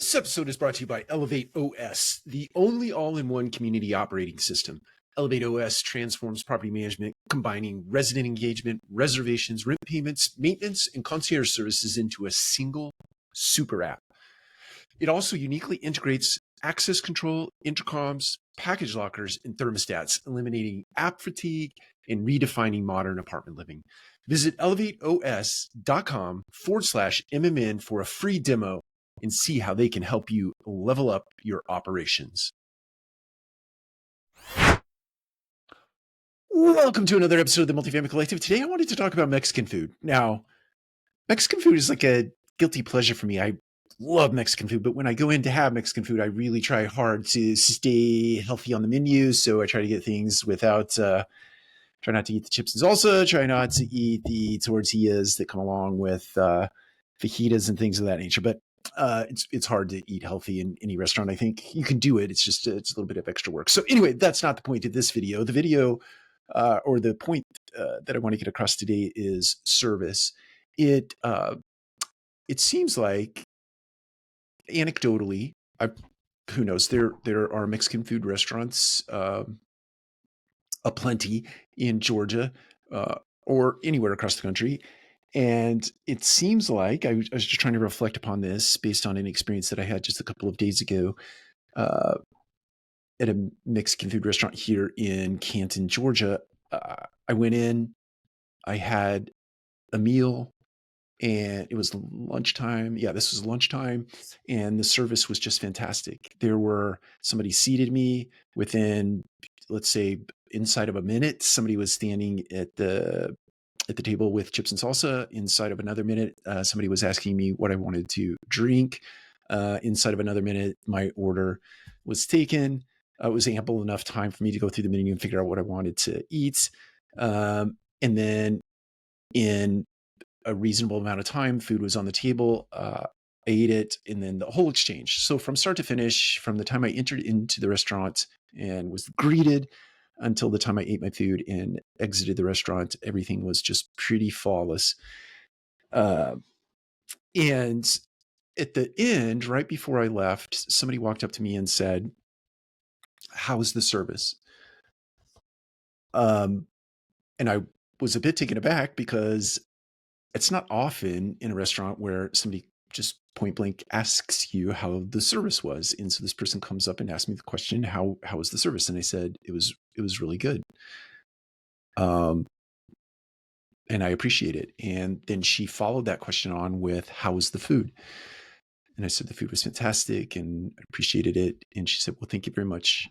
This episode is brought to you by Elevate OS, the only all-in-one community operating system. Elevate OS transforms property management, combining resident engagement, reservations, rent payments, maintenance, and concierge services into a single super app. It also uniquely integrates access control, intercoms, package lockers, and thermostats, eliminating app fatigue and redefining modern apartment living. Visit elevateos.com/MMN for a free demo and see how they can help you level up your operations. Welcome to another episode of the Multifamily Collective. Today I wanted to talk about Mexican food. Now, Mexican food is like a guilty pleasure for me. I love Mexican food, but when I go in to have Mexican food, I really try hard to stay healthy on the menu. So I try to get things without, try not to eat the chips and salsa, try not to eat the tortillas that come along with fajitas and things of that nature. But it's hard to eat healthy in any restaurant. I think you can do it. It's just it's a little bit of extra work. So anyway, that's not the point of this video. The video or the point that I want to get across today is service. It seems like anecdotally, who knows, there are Mexican food restaurants aplenty in Georgia or anywhere across the country. And it seems like I was just trying to reflect upon this based on an experience that I had just a couple of days ago at a Mexican food restaurant here in Canton, Georgia. I went in, I had a meal, and it was lunchtime. Yeah, this was lunchtime, and the service was just fantastic. Somebody seated me within, let's say, inside of a minute. Somebody was standing at the table with chips and salsa. Inside of another minute, somebody was asking me what I wanted to drink. Inside of another minute, my order was taken. It was ample enough time for me to go through the menu and figure out what I wanted to eat. And then in a reasonable amount of time, food was on the table. I ate it, and then the whole exchange. So from start to finish, from the time I entered into the restaurant and was greeted until the time I ate my food and exited the restaurant, everything was just pretty flawless. And at the end, right before I left, somebody walked up to me and said, "How's the service?" And I was a bit taken aback because it's not often in a restaurant where somebody just point blank asks you how the service was. And so this person comes up and asks me the question, how was the service? And I said, it was really good. And I appreciate it. And then she followed that question on with, how was the food? And I said, the food was fantastic and I appreciated it. And she said, well, thank you very much.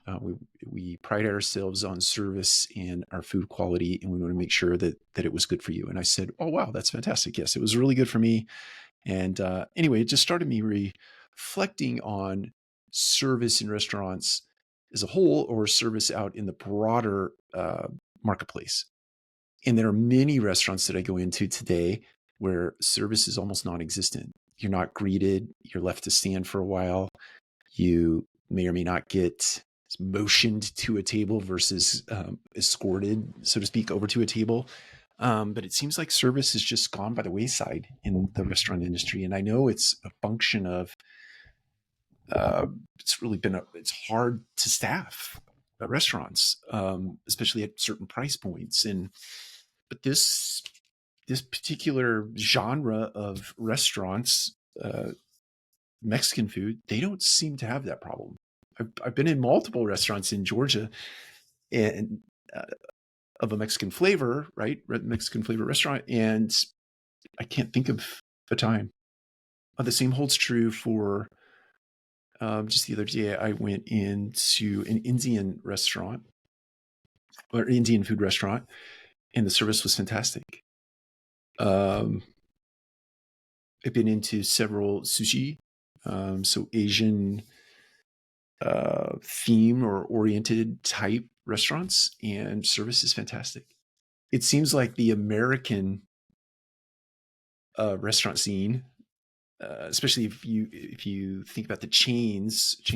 We pride ourselves on service and our food quality, and we want to make sure that it was good for you. And I said, oh, wow, that's fantastic. Yes, it was really good for me. And anyway, it just started me reflecting on service in restaurants as a whole, or service out in the broader marketplace. And there are many restaurants that I go into today where service is almost non-existent. You're not greeted. You're left to stand for a while. You may or may not get motioned to a table versus escorted, so to speak, over to a table. But it seems like service has just gone by the wayside in the restaurant industry. And I know it's a function of, it's hard to staff restaurants, especially at certain price points. But this particular genre of restaurants, Mexican food, they don't seem to have that problem. I've been in multiple restaurants in Georgia and of a Mexican flavor, right? Mexican flavor restaurant. And I can't think of a time. The same holds true for just the other day, I went into an Indian restaurant or Indian food restaurant, and the service was fantastic. I've been into several sushi, so Asian theme or oriented type restaurants, and service is fantastic. It seems like the American restaurant scene, especially if you think about the chain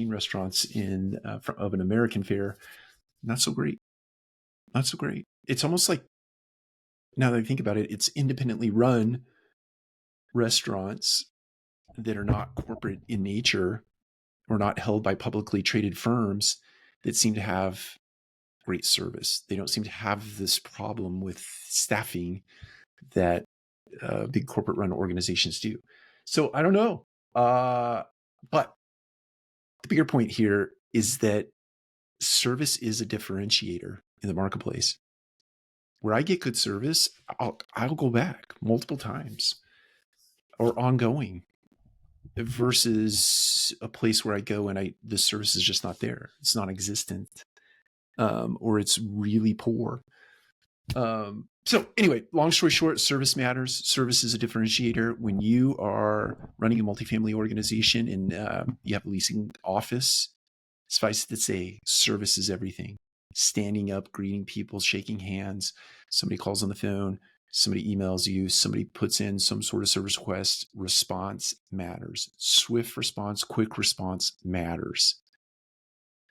restaurants of an American fare, not so great. It's almost like, now that I think about it, it's independently run restaurants that are not corporate in nature or not held by publicly traded firms that seem to have great service. They don't seem to have this problem with staffing that big corporate run organizations do. So I don't know. But the bigger point here is that service is a differentiator in the marketplace. Where I get good service, I'll go back multiple times or ongoing versus a place where I go and the service is just not there. It's non-existent, or it's really poor. So anyway, long story short, service matters. Service is a differentiator. When you are running a multifamily organization and you have a leasing office, suffice it to say, service is everything. Standing up, greeting people, shaking hands. Somebody calls on the phone, somebody emails you, somebody puts in some sort of service request. Response matters. Swift response, quick response matters.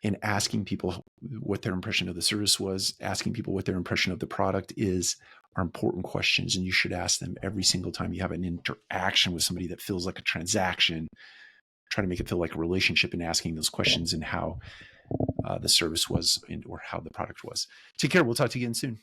And asking people what their impression of the service was, asking people what their impression of the product is, are important questions. And you should ask them every single time you have an interaction with somebody that feels like a transaction. Try to make it feel like a relationship and asking those questions and how the service was or how the product was. Take care. We'll talk to you again soon.